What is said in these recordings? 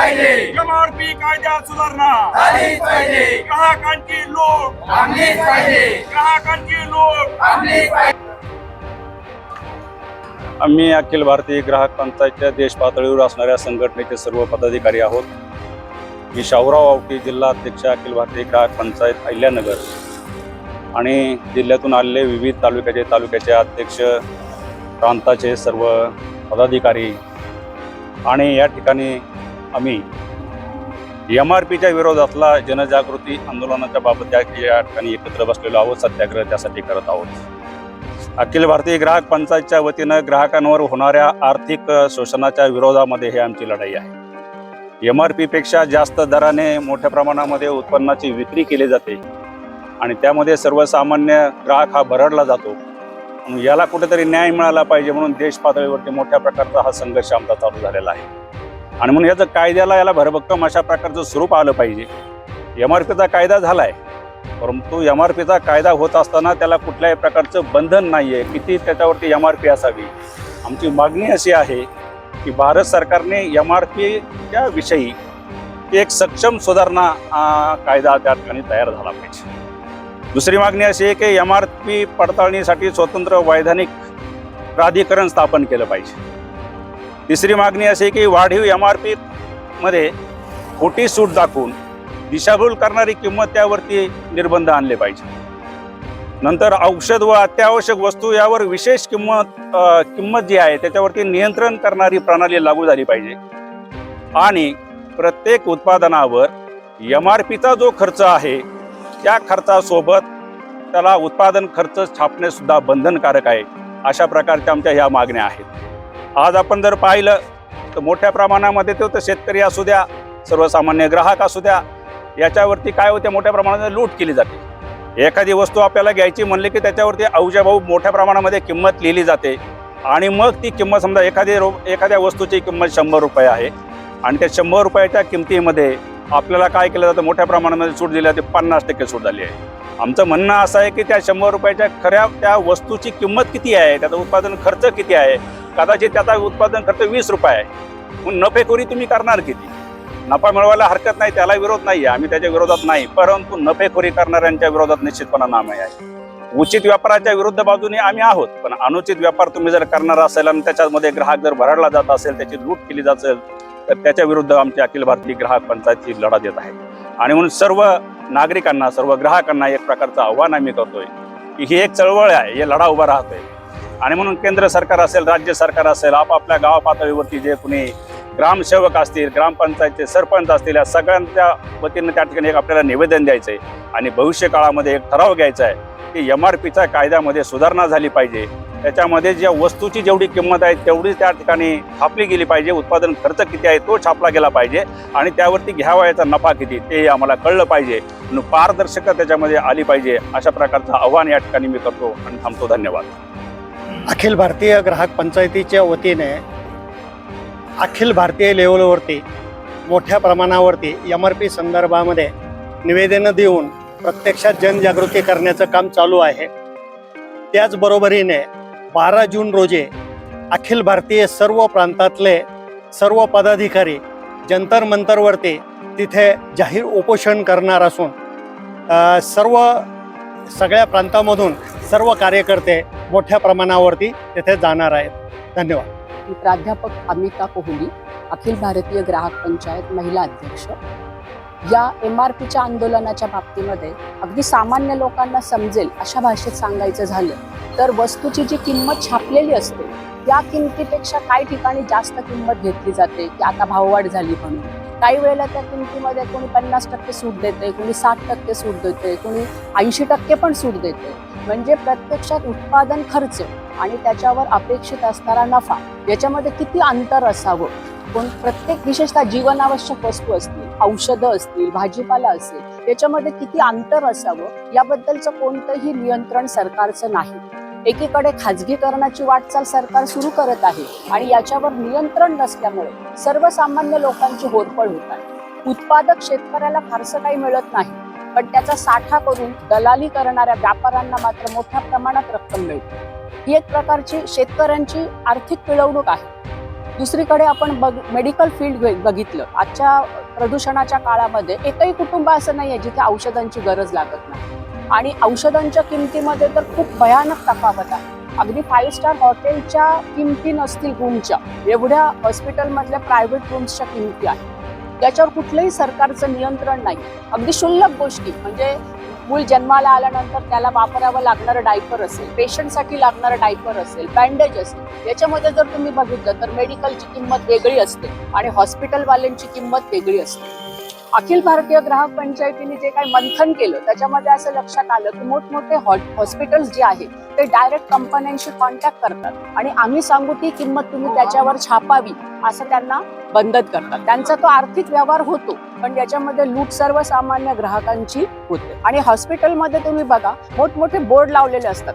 पाहिजे. एमआरपी कायद्यात सुधारणा झालीच पाहिजे. ग्राहकांची लूट थांबलीच पाहिजे. ग्राहकांची लूट थांबलीच पाहिजे. आम्ही अखिल भारतीय ग्राहक पंचायतच्या देश पातळीवर असणाऱ्या संघटनेचे सर्व पदाधिकारी आहोत. मी शाहूराव आवटी जिल्हा अध्यक्ष अखिल भारतीय ग्राहक पंचायत अहिल्यानगर आणि जिल्ह्यातून आलेले विविध तालुक्याचे अध्यक्ष, प्रांताचे सर्व पदाधिकारी आणि या ठिकाणी आम्ही MRPच्या विरोधातला जनजागृती आंदोलनाच्या बाबत या ठिकाणी एकत्र बसलेलो आहोत. सत्याग्रह त्यासाठी करत आहोत. अखिल भारतीय ग्राहक पंचायतच्या वतीनं ग्राहकांवर होणाऱ्या आर्थिक शोषणाच्या विरोधामध्ये हे आमची लढाई आहे. MRP पेक्षा जास्त दराने मोठ्या प्रमाणामध्ये उत्पन्नाची विक्री केली जाते आणि त्यामध्ये सर्वसामान्य ग्राहक हा भरडला जातो. याला कुठेतरी न्याय मिळाला पाहिजे म्हणून देश पातळीवरती मोठ्या प्रकारचा हा संघर्ष आमचा चालू झालेला आहे. आणि म्हणून याचं कायद्याला याला भरभक्कम अशा प्रकारचं स्वरूप आलं पाहिजे. MRPचा कायदा झाला आहे, परंतु MRPचा कायदा होत असताना त्याला कुठल्याही प्रकारचं बंधन नाही आहे. किती त्याच्यावरती MRP असावी. आमची मागणी अशी आहे की भारत सरकारने MRPच्या विषयी एक सक्षम सुधारणा कायदा त्या ठिकाणी तयार झाला पाहिजे. दुसरी मागणी अशी आहे की MRP पडताळणीसाठी स्वतंत्र वैधानिक प्राधिकरण स्थापन केलं पाहिजे. तिसरी मागणी अशी आहे की वाढीव MRP मध्ये खोटी सूट दाखवून दिशाभूल करणारी किंमत त्यावरती निर्बंध आणले पाहिजे. नंतर औषध व अत्यावश्यक वस्तू यावर विशेष किंमत जी आहे त्याच्यावरती नियंत्रण करणारी प्रणाली लागू झाली पाहिजे. आणि प्रत्येक उत्पादनावर MRPचा जो खर्च आहे त्या खर्चासोबत त्याला उत्पादन खर्च छापणे सुद्धा बंधनकारक आहे. अशा प्रकारच्या आमच्या ह्या मागण्या आहेत. आज आपण जर पाहिलं तर मोठ्या प्रमाणामध्ये तो शेतकरी असू द्या, सर्वसामान्य ग्राहक असू द्या, याच्यावरती काय होते, मोठ्या प्रमाणात लूट केली जाते. एखादी वस्तू आपल्याला घ्यायची म्हणले की त्याच्यावरती अवजाभाऊ मोठ्या प्रमाणामध्ये किंमत लिहिली जाते आणि मग ती किंमत समजा एखाद्या वस्तूची किंमत 100 रुपये आहे आणि त्या 100 रुपयाच्या किमतीमध्ये आपल्याला काय केलं जातं, मोठ्या प्रमाणामध्ये सूट दिली जाते, 50% सूट झाली आहे. आमचं म्हणणं असं आहे की त्या 100 रुपयाच्या खऱ्या त्या वस्तूची किंमत किती आहे, त्याचा उत्पादन खर्च किती आहे. कदाचित त्याचा उत्पादन खर्च 20 रुपये आहे. मग नफेखोरी तुम्ही करणार किती. नफा मिळवायला हरकत नाही, त्याला विरोध नाही आहे, आम्ही त्याच्या विरोधात नाही, परंतु नफेखोरी करणाऱ्यांच्या विरोधात निश्चितपणे नामे आहे. उचित व्यापाराच्या विरुद्ध बाजूने आम्ही आहोत, पण अनुचित व्यापार तुम्ही जर करणार असेल आणि त्याच्यामध्ये ग्राहक जर भरडला जात असेल, त्याची लूट केली जात असेल, तर त्याच्या विरुद्ध आमची अखिल भारतीय ग्राहक पंचायतची लढा देत आहे. आणि म्हणून सर्व नागरिकांना, सर्व ग्राहकांना एक प्रकारचं आव्हान आम्ही करतोय की ही एक चळवळ आहे, हे लढा उभा राहतोय. आणि म्हणून केंद्र सरकार असेल, राज्य सरकार असेल, आपापल्या गाव पातळीवरती जे कुणी ग्रामसेवक असतील, ग्रामपंचायतचे सरपंच असतील, या सगळ्यांच्या वतीनं त्या ठिकाणी एक आपल्याला निवेदन द्यायचं आहे आणि भविष्य काळामध्ये एक ठराव घ्यायचा आहे की MRPच्या कायद्यामध्ये सुधारणा झाली पाहिजे. त्याच्यामध्ये ज्या वस्तूची जेवढी किंमत आहे तेवढी त्या ठिकाणी छापली गेली पाहिजे. उत्पादन खर्च किती आहे तो छापला गेला पाहिजे आणि त्यावरती घ्यावयाचा नफा किती ते आम्हाला कळलं पाहिजे. पारदर्शकता त्याच्यामध्ये आली पाहिजे. अशा प्रकारचं आव्हान या ठिकाणी मी करतो आणि थांबतो. धन्यवाद. अखिल भारतीय ग्राहक पंचायतीच्या वतीने अखिल भारतीय लेवलवरती मोठ्या प्रमाणावरती MRP संदर्भामध्ये निवेदनं देऊन प्रत्यक्षात जनजागृती करण्याचं काम चालू आहे. त्याचबरोबरीने 12 जून रोजी अखिल भारतीय सर्व प्रांतातले सर्व पदाधिकारी जंतर मंतरवरती तिथे जाहीर उपोषण करणार असून सगळ्या प्रांतामधून सर्व कार्यकर्ते मोठ्या प्रमाणावरती तिथे जाणार आहेत. धन्यवाद. मी प्राध्यापक अमिता कोहली, अखिल भारतीय ग्राहक पंचायत महिला अध्यक्ष. या MRPच्या आंदोलनाच्या बाबतीमध्ये अगदी सामान्य लोकांना समजेल अशा भाषेत सांगायचं झालं तर वस्तूची जी किंमत छापलेली असते त्या किमतीपेक्षा काही ठिकाणी जास्त किंमत घेतली जाते की आता भाववाढ झाली म्हणून. काही वेळेला त्या किमतीमध्ये कोणी 50% सूट देते, कोणी 60% सूट देते, कोणी 80% पण सूट देते. म्हणजे प्रत्यक्षात उत्पादन खर्च आणि त्याच्यावर अपेक्षित असणारा नफा याच्यामध्ये किती अंतर असावं. पण प्रत्येक विशेषतः जीवनावश्यक वस्तू असतील, औषधं असतील, भाजीपाला असेल, याच्यामध्ये किती अंतर असावं याबद्दलचं कोणतंही नियंत्रण सरकारचं नाही. एकीकडे खाजगीकरणाची वाटचाल सरकार सुरू करत आहे आणि याच्यावर नियंत्रण नसल्यामुळे सर्वसामान्य लोकांची होरपळ होत आहे. उत्पादक शेतकऱ्याला फारसं काही मिळत नाही, पण त्याचा साठा करून दलाली करणाऱ्या व्यापाऱ्यांना मात्र मोठ्या प्रमाणात रक्कम मिळते. ही एक प्रकारची शेतकऱ्यांची आर्थिक पिळवणूक आहे. दुसरीकडे आपण मेडिकल फील्ड बघितलं, आजच्या प्रदूषणाच्या काळामध्ये एकही कुटुंब असं नाही आहे जिथे औषधांची गरज लागत नाही. आणि औषधांच्या किमतीमध्ये तर खूप भयानक तफावत आहे. अगदी 5 स्टार हॉटेलच्या किमती नसतील रूमच्या, एवढ्या हॉस्पिटलमधल्या प्रायव्हेट रूम्सच्या किमती आहेत. त्याच्यावर कुठलंही सरकारचं नियंत्रण नाही. अगदी क्षुल्लक गोष्टी म्हणजे मूल जन्माला आल्यानंतर त्याला वापरावं लागणारं डायपर असेल, पेशंटसाठी लागणारं डायपर असेल, बँडेज असेल, याच्यामध्ये जर तुम्ही बघितलं तर मेडिकलची किंमत वेगळी असते आणि हॉस्पिटलवाल्यांची किंमत वेगळी असते. अखिल भारतीय ग्राहक पंचायतीने जे काही मंथन केलं त्याच्यामध्ये असं लक्षात आलं की मोठमोठे हॉस्पिटल्स जे आहेत ते डायरेक्ट कंपन्यांशी कॉन्टॅक्ट करतात आणि आम्ही सांगू ती किंमत तुम्ही त्याच्यावर छापावी असं त्यांना बंधन करतात. त्यांचा तो आर्थिक व्यवहार होतो, पण याच्यामध्ये लूट सर्वसामान्य ग्राहकांची होते. आणि हॉस्पिटलमध्ये तुम्ही बघा मोठमोठे बोर्ड लावलेले असतात,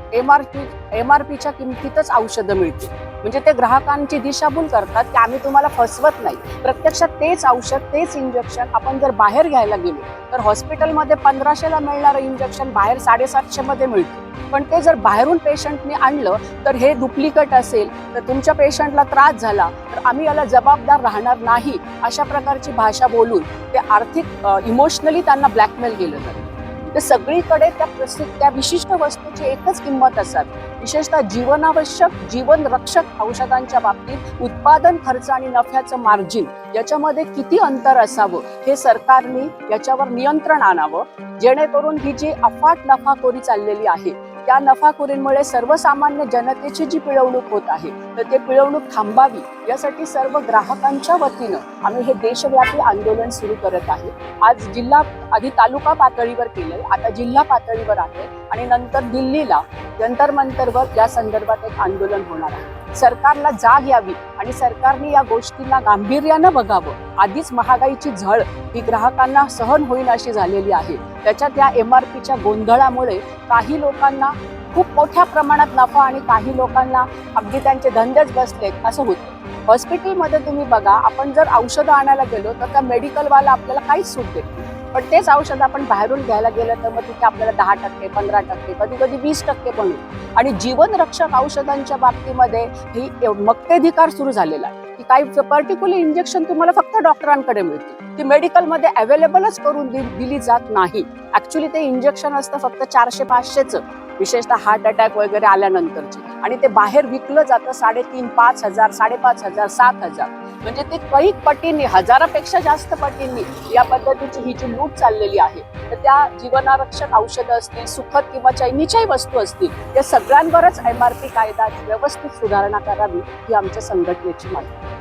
एमआरपीच्या किमतीतच औषधं मिळतील. म्हणजे ते ग्राहकांची दिशाभूल करतात की आम्ही तुम्हाला फसवत नाही. प्रत्यक्षात तेच औषध, तेच इंजेक्शन आपण जर बाहेर घ्यायला गेलो तर हॉस्पिटलमध्ये 1500ला मिळणारं इंजेक्शन बाहेर 750 मध्ये मिळतं. पण ते जर बाहेरून पेशंटने आणलं तर हे डुप्लिकेट असेल, तर तुमच्या पेशंटला त्रास झाला तर आम्ही याला जबाबदार राहणार नाही, अशा प्रकारची भाषा बोलून ते आर्थिक इमोशनली त्यांना ब्लॅकमेल केलं जातं. तर सगळीकडे त्या विशिष्ट वस्तूची एकच किंमत असावी. विशेषतः जीवनावश्यक, जीवन रक्षक औषधांच्या बाबतीत उत्पादन खर्च आणि नफ्याचं मार्जिन याच्यामध्ये किती अंतर असावं हे सरकारने याच्यावर नियंत्रण आणावं, जेणेकरून ही जी अफाट नफाखोरी चाललेली आहे त्या नफाखोरीमुळे सर्वसामान्य जनतेची जी पिळवणूक होत आहे तर ते पिळवणूक थांबावी यासाठी सर्व ग्राहकांच्या वतीनं आम्ही हे देशव्यापी आंदोलन सुरू करत आहे. आज आधी तालुका पातळीवर केलंय, आता जिल्हा पातळीवर आहे आणि नंतर दिल्लीला जंतर मंतरवर या संदर्भात एक आंदोलन होणार आहे. सरकारला जाग यावी आणि सरकारने या गोष्टींना गांभीर्यानं बघावं. आधीच महागाईची झळ ही ग्राहकांना सहन होईल अशी झालेली आहे. त्याच्यात या एमआरपीच्या गोंधळामुळे काही लोकांना खूप मोठ्या प्रमाणात नफा आणि काही लोकांना अगदी त्यांचे धंदेच बसलेत असं होतं. हॉस्पिटलमध्ये तुम्ही बघा, आपण जर औषधं आणायला गेलो तर त्या मेडिकलवाला आपल्याला काहीच सूट देत नाही. पण तेच औषध आपण बाहेरून घ्यायला गेलं तर मग तिथे आपल्याला 10%, 15%, कधी कधी 20% पण होईल. आणि जीवनरक्षक औषधांच्या बाबतीमध्ये ही मक्तेधिकार सुरू झालेला आहे की काही पर्टिक्युलर इंजेक्शन तुम्हाला फक्त डॉक्टरांकडे मिळतील, ती मेडिकलमध्ये अवेलेबलच करून दिली जात नाही. ऍक्च्युली ते इंजेक्शन असतं फक्त 400-500चं, विशेषतः हार्ट अटॅक वगैरे आल्यानंतरचे, आणि ते बाहेर विकलं जातं 3,500, 5,500, 7,000. म्हणजे ते कैक पटींनी, हजारापेक्षा जास्त पटींनी या पद्धतीची ही जी लूट चाललेली आहे. तर त्या जीवनारक्षक औषधं असतील, सुखद किंवा चैनीच्याही वस्तू असतील, या सगळ्यांवरच एमआरपी कायद्यात व्यवस्थित सुधारणा करावी ही आमच्या संघटनेची मागणी.